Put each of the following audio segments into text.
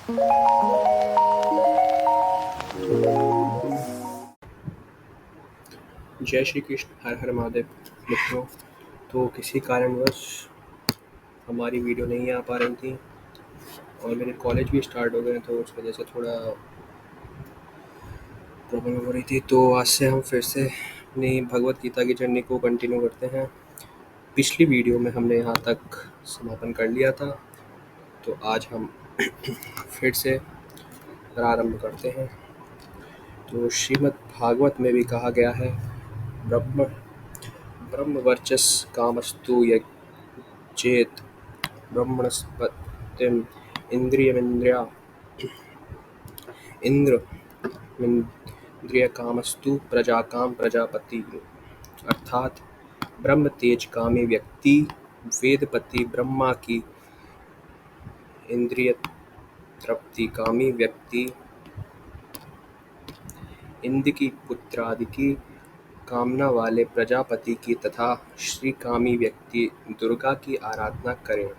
जय श्री कृष्ण, हर हर महादेव। मित्रों, तो किसी कारणवश हमारी वीडियो नहीं आ पा रही थी और मेरे कॉलेज भी स्टार्ट हो गए, तो उस वजह से थोड़ा प्रॉब्लम हो रही थी। तो आज से हम फिर से अपनी भगवत गीता की जर्नी को कंटिन्यू करते हैं। पिछली वीडियो में हमने यहाँ तक समापन कर लिया था, तो आज हम फिर से प्रारंभ करते हैं। तो श्रीमद् भागवत में भी कहा गया है, ब्रह्म ब्रह्म वर्चस कामस्तु यज्ञेत ब्रह्मणस्पतिम इंद्रियमिंद्रिया इंद्रिय कामस्तु प्रजाकाम प्रजापति। अर्थात ब्रह्म तेज कामी व्यक्ति वेदपति ब्रह्मा की, इंद्रिय तृप्ति कामी व्यक्ति इंद्र की, पुत्रादि की कामना वाले प्रजापति की तथा श्री कामी व्यक्ति दुर्गा की आराधना करें।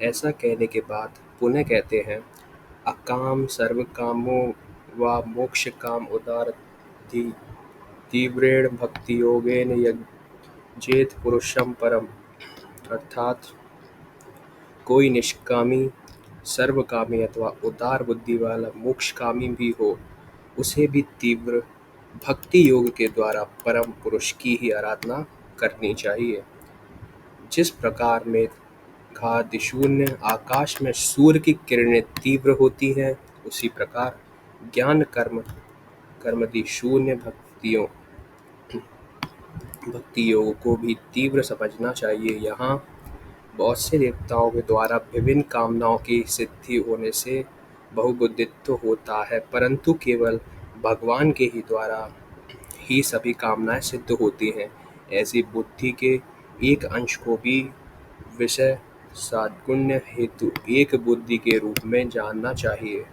ऐसा कहने के बाद पुनः कहते हैं, अकाम सर्व कामो व मोक्ष काम उदारति तीव्रेण भक्ति योगेन यज्ञेत पुरुषम परम। अर्थात कोई निष्कामी, सर्वकामी अथवा उदार बुद्धि वाला मोक्षकामी भी हो, उसे भी तीव्र भक्ति योग के द्वारा परम पुरुष की ही आराधना करनी चाहिए। जिस प्रकार में घादिशून्य आकाश में सूर्य की किरणें तीव्र होती हैं, उसी प्रकार ज्ञान कर्मदि शून्य भक्ति योग को भी तीव्र समझना चाहिए। यहाँ बहुत से देवताओं के द्वारा विभिन्न कामनाओं की सिद्धि होने से बहुबुद्धित्व होता है, परंतु केवल भगवान के ही द्वारा ही सभी कामनाएं सिद्ध होती हैं। ऐसी बुद्धि के एक अंश को भी विषय साद्गुण्य हेतु एक बुद्धि के रूप में जानना चाहिए।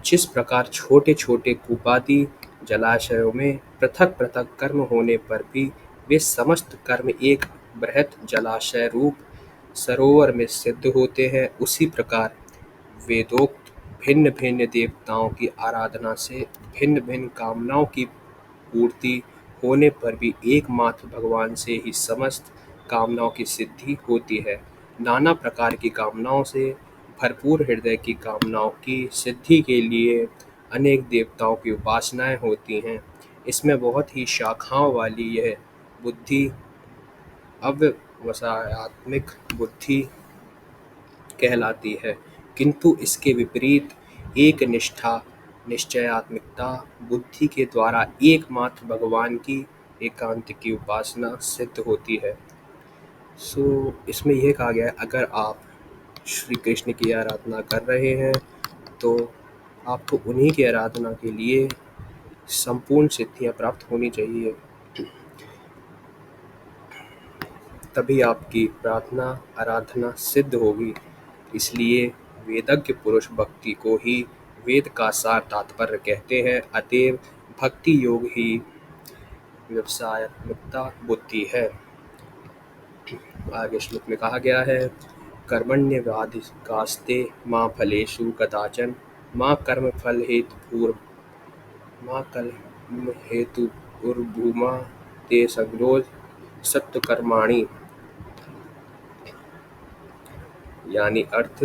जिस प्रकार छोटे छोटे कूपादि जलाशयों में पृथक पृथक कर्म होने पर भी वे समस्त कर्म एक बृहत जलाशय रूप सरोवर में सिद्ध होते हैं, उसी प्रकार वेदोक्त भिन्न भिन्न देवताओं की आराधना से भिन्न भिन्न कामनाओं की पूर्ति होने पर भी एकमात्र भगवान से ही समस्त कामनाओं की सिद्धि होती है। नाना प्रकार की कामनाओं से भरपूर हृदय की कामनाओं की सिद्धि के लिए अनेक देवताओं की उपासनाएं होती हैं। इसमें बहुत ही शाखाओं वाली यह बुद्धि अव्यवसायत्मिक बुद्धि कहलाती है, किंतु इसके विपरीत एक निष्ठा निश्चयात्मिकता बुद्धि के द्वारा एकमात्र भगवान की एकांत की उपासना सिद्ध होती है। इसमें यह कहा गया है, अगर आप श्री कृष्ण की आराधना कर रहे हैं तो आपको उन्हीं की आराधना के लिए संपूर्ण सिद्धियां प्राप्त होनी चाहिए, तभी आपकी प्रार्थना आराधना सिद्ध होगी। इसलिए वेदज्ञ पुरुष भक्ति को ही वेद का सार तात्पर्य कहते हैं। अतएव भक्ति योग ही व्यवसायत्मिकता बुद्धि है। आगे श्लोक में कहा गया है, कर्मण्यवाधिकास्ते मां फलेषु कदाचन मां कर्म फल हेतुर्भूमा ते संगोज सत्व कर्माणि। यानी अर्थ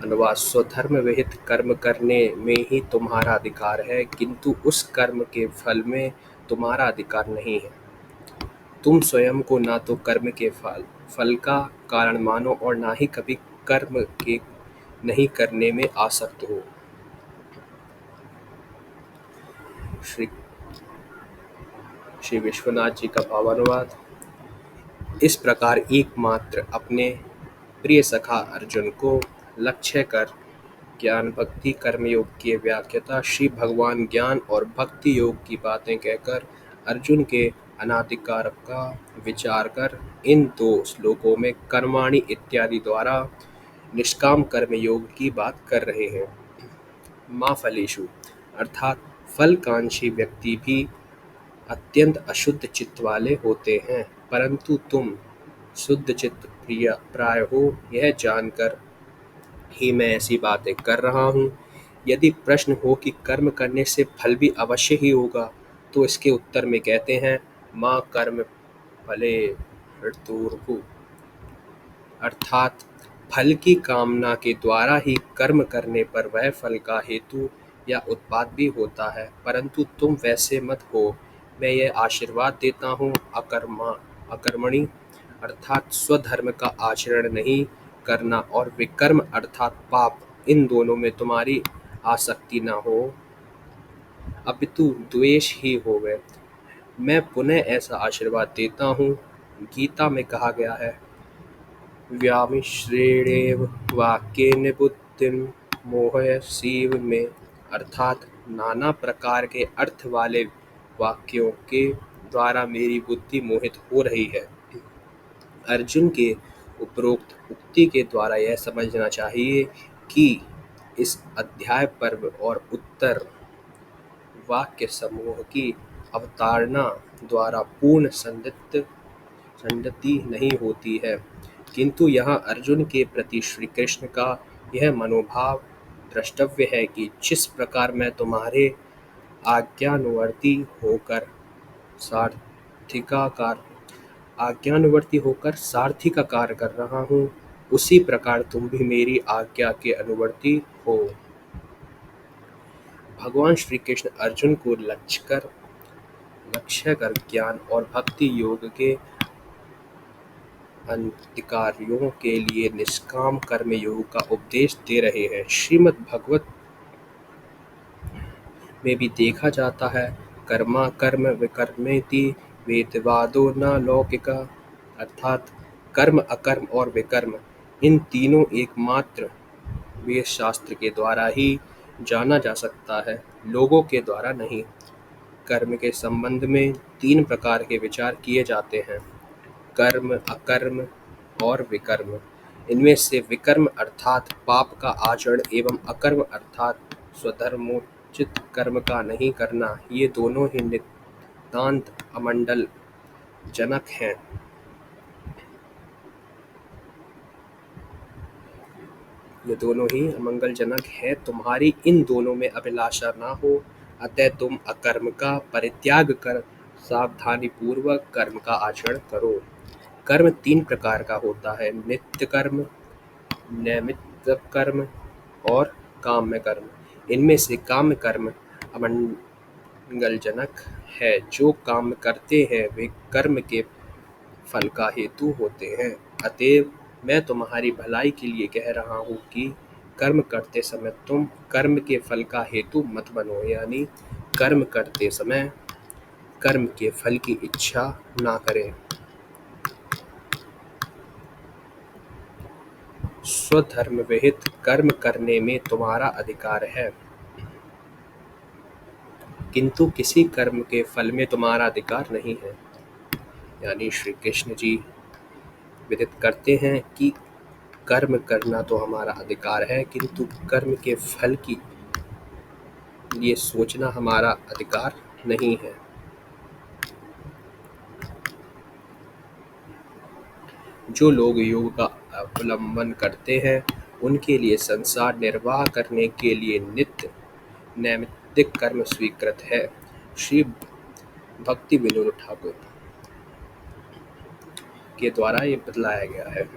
अनुवाद, स्वधर्म विहित कर्म करने में ही तुम्हारा अधिकार है, किंतु उस कर्म के फल में तुम्हारा अधिकार नहीं है। तुम स्वयं को ना तो कर्म के फल का कारण मानो और ना ही कभी कर्म के नहीं करने में आसक्त हो। श्री विश्वनाथ जी का भावानुवाद, इस प्रकार एकमात्र अपने प्रिय सखा अर्जुन को लक्ष्य कर ज्ञान भक्ति कर्मयोग की व्याख्याता श्री भगवान ज्ञान और भक्ति योग की बातें कहकर अर्जुन के अनाधिकार का विचार कर इन दो श्लोकों में कर्माणि इत्यादि द्वारा निष्काम कर्म योग की बात कर रहे हैं। मां फलेषु अर्थात फलकांक्षी व्यक्ति भी अत्यंत अशुद्ध चित्त वाले होते हैं, परंतु तुम शुद्ध चित्त प्राय हो, यह जानकर ही मैं ऐसी बातें कर रहा हूँ। यदि प्रश्न हो कि कर्म करने से फल भी अवश्य ही होगा, तो इसके उत्तर में कहते हैं, माँ कर्म फले हेतुर्भुः, अर्थात फल की कामना के द्वारा ही कर्म करने पर वह फल का हेतु या उत्पाद भी होता है। परंतु तुम वैसे मत हो। मैं यह आशीर्वाद देता हूँ, अकर्मणि अर्थात स्वधर्म का आचरण नहीं करना, और विकर्म अर्थात पाप, इन दोनों में तुम्हारी आसक्ति न हो, अपितु द्वेष ही होवे। मैं पुनः ऐसा आशीर्वाद देता हूँ। गीता में कहा गया है, व्यामिश्रेणेव वाक्येन बुद्धिं मोहयसीव में, अर्थात नाना प्रकार के अर्थ वाले वाक्यों के द्वारा मेरी बुद्धि मोहित हो रही है। अर्जुन के उपरोक्त उक्ति के द्वारा यह समझना चाहिए कि इस अध्याय पर्व और उत्तर वाक्य समूह की अवतारणा द्वारा पूर्ण संगति नहीं होती है, किंतु यहाँ अर्जुन के प्रति श्री कृष्ण का यह मनोभाव द्रष्टव्य है कि जिस प्रकार मैं तुम्हारे आज्ञानुवर्ती होकर सारथिकार आज्ञानुवर्ती होकर सारथी का कार्य कर रहा हूँ, उसी प्रकार तुम भी मेरी आज्ञा के अनुवर्ती हो। भगवान श्री कृष्ण अर्जुन को लक्ष्य कर ज्ञान और भक्ति योग के अधिकारियों के लिए निष्काम कर्म योग का उपदेश दे रहे हैं। श्रीमद् भगवत में भी देखा जाता है, कर्मा कर्म विकर्मेति वेदवादो न लौकिका, अर्थात कर्म, अकर्म और विकर्म, इन तीनों एकमात्र वेद शास्त्र के द्वारा ही जाना जा सकता है, लोगों के द्वारा नहीं। कर्म के संबंध में तीन प्रकार के विचार किए जाते हैं, कर्म, अकर्म और विकर्म। इनमें से विकर्म अर्थात पाप का आचरण एवं अकर्म अर्थात स्वधर्मोचित कर्म का नहीं करना, ये दोनों ही नितांत अमंगल जनक हैं। ये दोनों ही अमंगलजनक है। तुम्हारी इन दोनों में अभिलाषा न हो, अतः तुम अकर्म का परित्याग कर सावधानी पूर्वक कर्म का आचरण करो। कर्म तीन प्रकार का होता है, नित्य कर्म, नैमित्त कर्म और काम्य कर्म। इनमें से काम्य कर्म अमंगलजनक है। जो काम करते हैं वे कर्म के फल का हेतु होते हैं। अतएव मैं तुम्हारी भलाई के लिए कह रहा हूँ कि कर्म करते समय तुम कर्म के फल का हेतु मत बनो, यानी कर्म करते समय कर्म के फल की इच्छा ना करें। स्वधर्म विहित कर्म करने में तुम्हारा अधिकार है, किंतु किसी कर्म के फल में तुम्हारा अधिकार नहीं है। यानी श्री कृष्ण जी विदित करते हैं कि कर्म करना तो हमारा अधिकार है, किंतु कर्म के फल की ये सोचना हमारा अधिकार नहीं है। जो लोग योग का अवलंबन करते हैं, उनके लिए संसार निर्वाह करने के लिए नित्य नैमित्तिक कर्म स्वीकृत है। श्री भक्ति विनोद ठाकुर के द्वारा ये बतलाया गया है।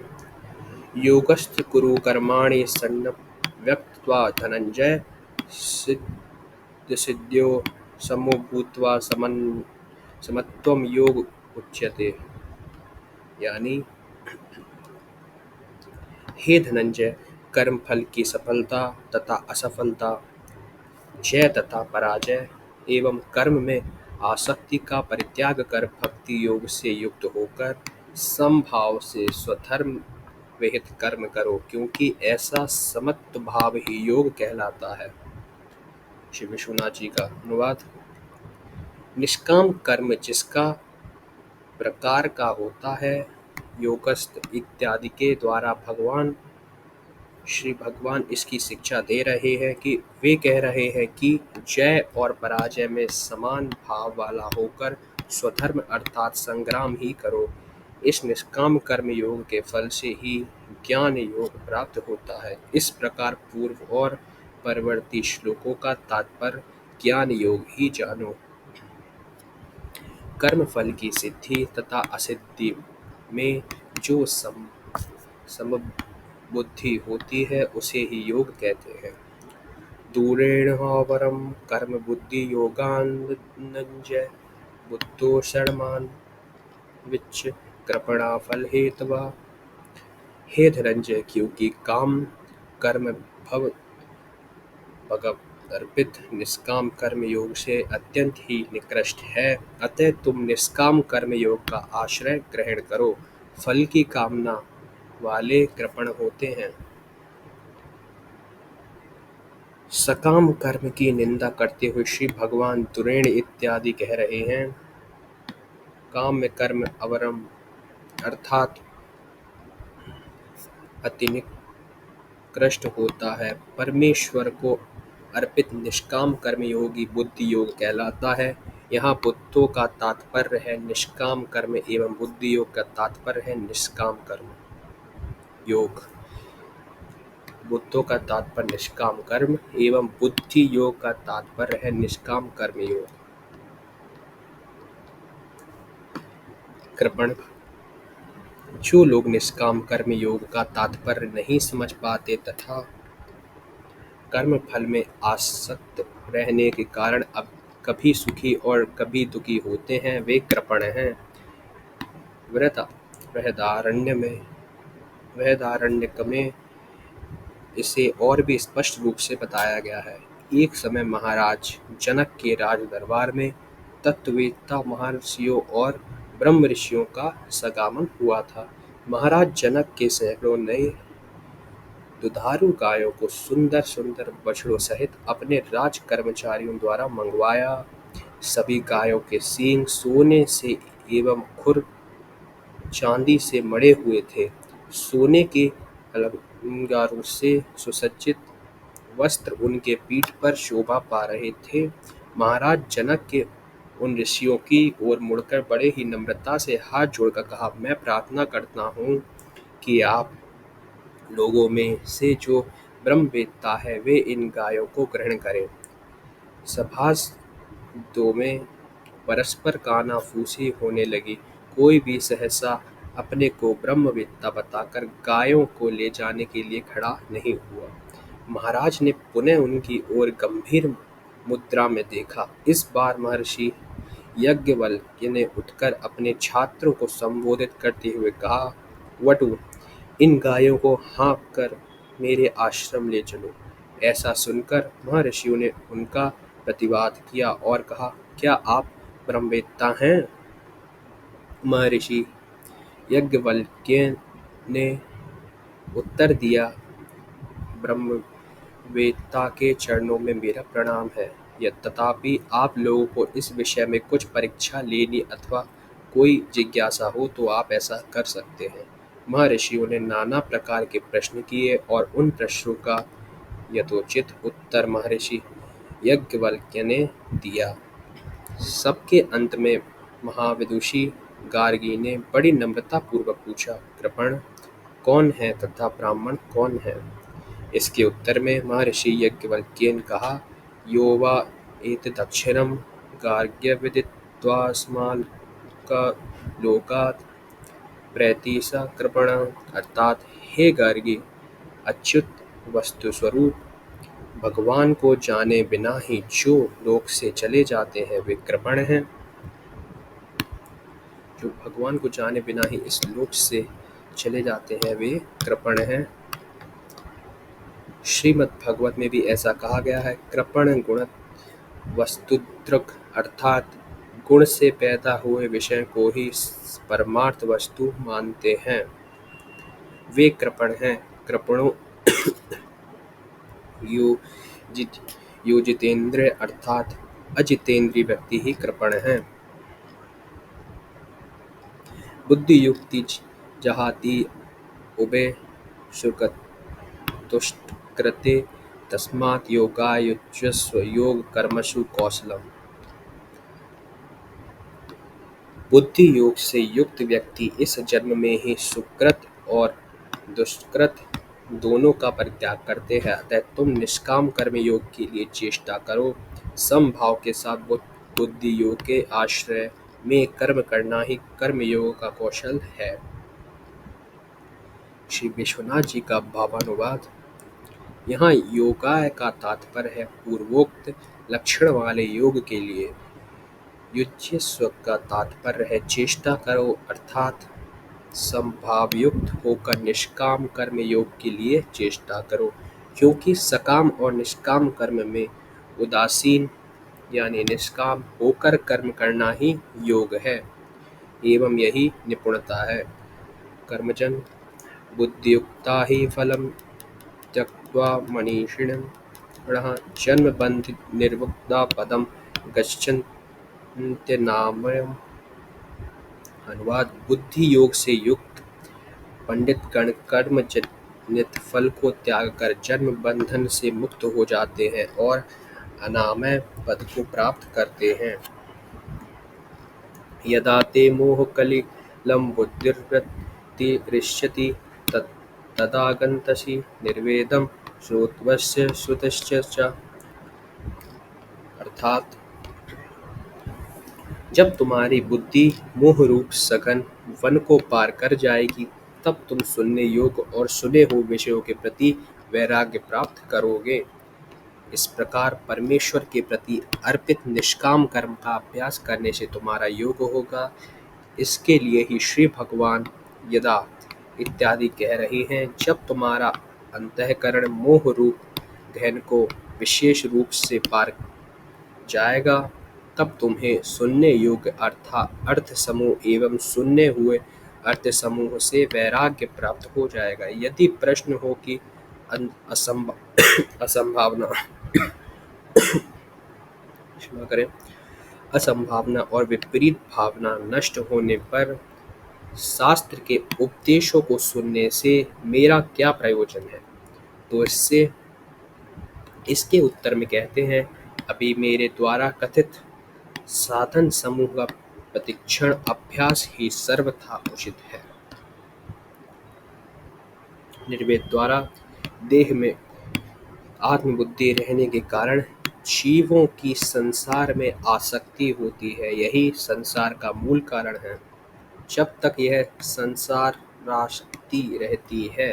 योगस्थ कुरु कर्माणि सन्नव्यक्त्वा धनंजय सिद्ध्यो समो भूत्वा समत्वम योग उच्यते। यानी हे धनंजय, कर्म फल की सफलता तथा असफलता, जय तथा पराजय एवं कर्म में आसक्ति का परित्याग कर भक्ति योग से युक्त होकर समभाव से स्वधर्म विहित कर्म करो, क्योंकि ऐसा समत्व भाव ही योग कहलाता है। श्री विश्वनाथ जी का अनुवाद। निष्काम कर्म जिसका प्रकार का होता है, योगस्थ इत्यादि के द्वारा श्री भगवान इसकी शिक्षा दे रहे हैं कि वे कह रहे हैं कि जय और पराजय में समान भाव वाला होकर स्वधर्म अर्थात संग्राम ही करो। इस निष्काम कर्म योग के फल से ही ज्ञान योग प्राप्त होता है। इस प्रकार पूर्व और परवर्ती श्लोकों का तात्पर्य ज्ञान योग ही जानो। कर्म फल की सिद्धि तथा असिद्धि में जो समबुद्धि होती है उसे ही योग कहते हैं। दूरेण वरम कर्म बुद्धि योगानंजय बुद्धो शर्मान विच कृपणा फल हेतवा। हे धनंजय, क्योंकि काम कर्म भव भगवत अर्पित निष्काम कर्म योग से अत्यंत ही निकृष्ट है, अतः तुम निष्काम कर्म योग का आश्रय ग्रहण करो। फल की कामना वाले कृपण होते हैं। सकाम कर्म की निंदा करते हुए श्री भगवान दुरेण इत्यादि कह रहे हैं, काम में कर्म अवरम अर्थात अति निकृष्ट होता है। परमेश्वर को अर्पित निष्काम कर्म योगी बुद्धि योग कहलाता है। यहाँ बुद्धों का तात्पर्य है निष्काम कर्म एवं बुद्धि योग का तात्पर्य है निष्काम कर्म योग। बुद्धों का तात्पर्य निष्काम कर्म एवं बुद्धि योग का तात्पर्य है निष्काम कर्म योग। कृपण, जो लोग निष्काम कर्म योग का तात्पर्य नहीं समझ पाते तथा कर्म फल में आसक्त रहने के कारण अब कभी सुखी और कभी दुखी होते हैं, वे कृपण हैं। बृहदारण्यक में इसे और भी स्पष्ट रूप से बताया गया है। एक समय महाराज जनक के राज दरबार में तत्ववेत्ता महर्षियों और ब्रह्म ऋषियों का समागम हुआ था। महाराज जनक के सैकड़ों नए दुधारू गायों को सुंदर सुंदर बछड़ों सहित अपने राज कर्मचारियों द्वारा मंगवाया। सभी गायों के सींग सोने से एवं खुर चांदी से मढ़े हुए थे। सोने के अलंकारों से सुसज्जित वस्त्र उनके पीठ पर शोभा पा रहे थे। महाराज जनक के उन ऋषियों की ओर मुड़कर बड़े ही नम्रता से हाथ जोड़कर कहा, मैं प्रार्थना करता हूँ कि आप लोगों में से जो ब्रह्मवेत्ता है वे इन गायों को ग्रहण करें। सभासदों में परस्पर कानाफूसी होने लगी। कोई भी सहसा अपने को ब्रह्मवेत्ता बताकर गायों को ले जाने के लिए खड़ा नहीं हुआ। महाराज ने पुनः उनकी ओर गंभीर मुद्रा में देखा। इस बार महर्षि याज्ञवल्क्य ने उठकर अपने छात्रों को संबोधित करते हुए कहा, वटु, इन गायों को हाँक कर मेरे आश्रम ले चलो। ऐसा सुनकर महर्षियों ने उनका प्रतिवाद किया और कहा, क्या आप ब्रह्मवेत्ता हैं? महर्षि याज्ञवल्क्य ने उत्तर दिया, ब्रह्मवेत्ता के चरणों में मेरा प्रणाम है। तथापि आप लोगों को इस विषय में कुछ परीक्षा लेनी अथवा कोई जिज्ञासा हो तो आप ऐसा कर सकते हैं। महर्षियों ने नाना प्रकार के प्रश्न किए और उन प्रश्नों का यथोचित उत्तर महर्षि याज्ञवल्क्य ने दिया। सबके अंत में महाविदुषी गार्गी ने बड़ी नम्रता पूर्वक पूछा, कृपण कौन है तथा ब्राह्मण कौन है? इसके उत्तर में महर्षि याज्ञवल्क्य ने कहा, यो वा एतदक्षरं गार्ग्यविदित्वास्माल्लोकात् प्रैति स कृपण। अर्थात, हे गार्गी, अच्युत वस्तु स्वरूप भगवान को जाने बिना ही जो लोक से चले जाते हैं वे कृपण हैं। जो भगवान को जाने बिना ही इस लोक से चले जाते हैं वे कृपण हैं। श्रीमद् भागवत में भी ऐसा कहा गया है, कृपण गुण वस्तुदृक् अर्थात गुण से पैदा हुए विषय को ही परमार्थ वस्तु मानते हैं, वे कृपण हैं। कृपणों यो जितेंद्रिय अर्थात अजितेंद्रिय व्यक्ति ही कृपण हैं। बुद्धि युक्ति जहाती उभय सुकृतुष्टकृते तस्मात् योगायुज्यस्व योग कर्मसु कौशलम्। बुद्धि योग से युक्त व्यक्ति इस जन्म में ही सुकृत और दुष्कृत दोनों का परित्याग करते हैं। अतः तुम निष्काम कर्म योग के लिए चेष्टा करो। समभाव के साथ बुद्धि योग के आश्रय में कर्म करना ही कर्म योग का कौशल है। श्री विश्वनाथ जी का भावानुवाद। यहाँ योगाय का तात्पर्य है पूर्वोक्त लक्षण वाले योग के लिए। युज्यस्व का तात्पर्य है चेष्टा करो, अर्थात संभावयुक्त होकर निष्काम कर्म योग के लिए चेष्टा करो, क्योंकि सकाम और निष्काम कर्म में उदासीन यानी निष्काम होकर कर्म करना ही योग है एवं यही निपुणता है। कर्मजन बुद्धियुक्ता ही फलम त्यक्त्वा मनीषिणः जन्म बंध निर्मुक्ता पदम गच्छन्त्यनामयम्। अनुवाद। बुद्धि योग से युक्त पंडित गण कर्म जनित फल को त्याग कर जन्म बंधन से मुक्त हो जाते हैं और अनामय पद को प्राप्त करते हैं। यदा ते मोहकलिलं बुद्धिर्वृत्तिरिष्यति तदा गन्तसि निर्वेदं श्रोत्रस्य श्रुतश्च च। अर्थात जब तुम्हारी बुद्धि मोह रूप सघन वन को पार कर जाएगी, तब तुम सुनने योग्य और सुने हुए विषयों के प्रति वैराग्य प्राप्त करोगे। इस प्रकार परमेश्वर के प्रति अर्पित निष्काम कर्म का अभ्यास करने से तुम्हारा योग होगा। इसके लिए ही श्री भगवान यदा इत्यादि कह रहे हैं, जब तुम्हारा अंतःकरण मोह रूप गहन को विशेष रूप से पार जाएगा, तब तुम्हें सुनने योग्य अर्थ समूह एवं सुनने हुए अर्थ समूह से वैराग्य प्राप्त हो जाएगा। यदि प्रश्न हो कि असंभावना क्षमा करें, असंभावना और विपरीत भावना नष्ट होने पर शास्त्र के उपदेशों को सुनने से मेरा क्या प्रयोजन है, तो इसके उत्तर में कहते हैं, अभी मेरे द्वारा कथित साधन समूह का प्रतिक्षण अभ्यास ही सर्वथा उचित है। निर्वेद द्वारा देह में आत्मबुद्धि रहने के कारण जीवों की संसार में आसक्ति होती है। यही संसार का मूल कारण है। जब तक यह संसारासक्ति रहती है,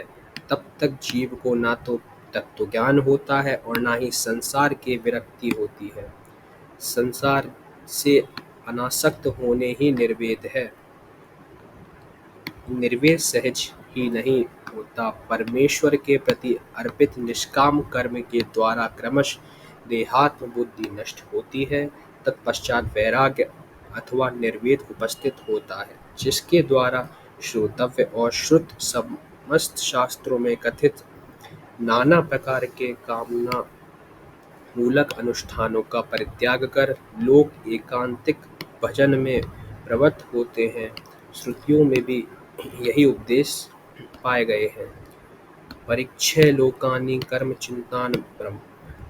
तब तक जीव को ना तो तत्व ज्ञान होता है और ना ही संसार की विरक्ति होती है। संसार से अनासक्त होने ही निर्वेद है। निर्वेद सहज ही नहीं होता। परमेश्वर के प्रति अर्पित निष्काम कर्म के द्वारा क्रमश देहात्म बुद्धि नष्ट होती है। तत्पश्चात वैराग्य अथवा निर्वेद उपस्थित होता है, जिसके द्वारा श्रोतव्य और श्रुत समस्त शास्त्रों में कथित नाना प्रकार के कामना मूलक अनुष्ठानों का परित्याग कर लोग एकांतिक भजन में प्रवृत्त होते हैं। श्रुतियों में भी यही उपदेश पाए गए हैं। परीक्षय लोकानि कर्म चिंतान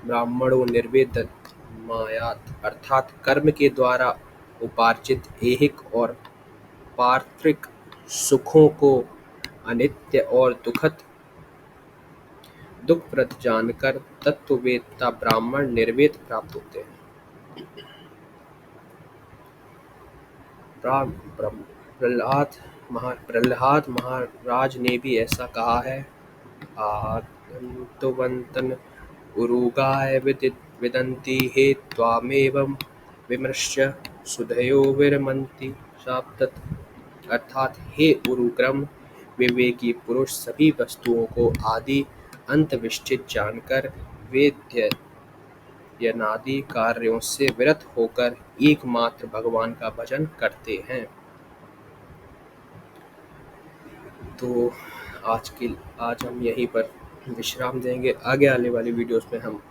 ब्राह्मणो निर्वेदमायात। अर्थात कर्म के द्वारा उपार्जित ऐहिक और पार्थिक सुखों को अनित्य और दुखप्रद जानकर तत्ववेत्ता ब्राह्मण निर्वेद प्राप्त होते हैं। प्रहलाद महाराज ने भी ऐसा कहा है। आगन्तुवन्तन उरुगाय विदन्ति हे त्वामेवं विमृश्य सुधयो विरमन्ति शाप्तत्। अर्थात हे उरुक्रम, विवेकी पुरुष सभी वस्तुओं को आदि अंत विष्ठित जानकर वेद्य यनादि कार्यों से विरत होकर एकमात्र भगवान का भजन करते हैं। तो आज हम यहीं पर विश्राम देंगे। आगे आने वाली वीडियोस में हम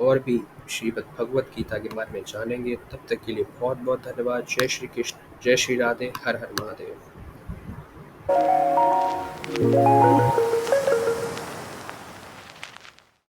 और भी श्रीमद् भगवत गीता के बारे में जानेंगे। तब तक के लिए बहुत बहुत धन्यवाद। जय श्री कृष्ण, जय श्री राधे, हर हर महादेव।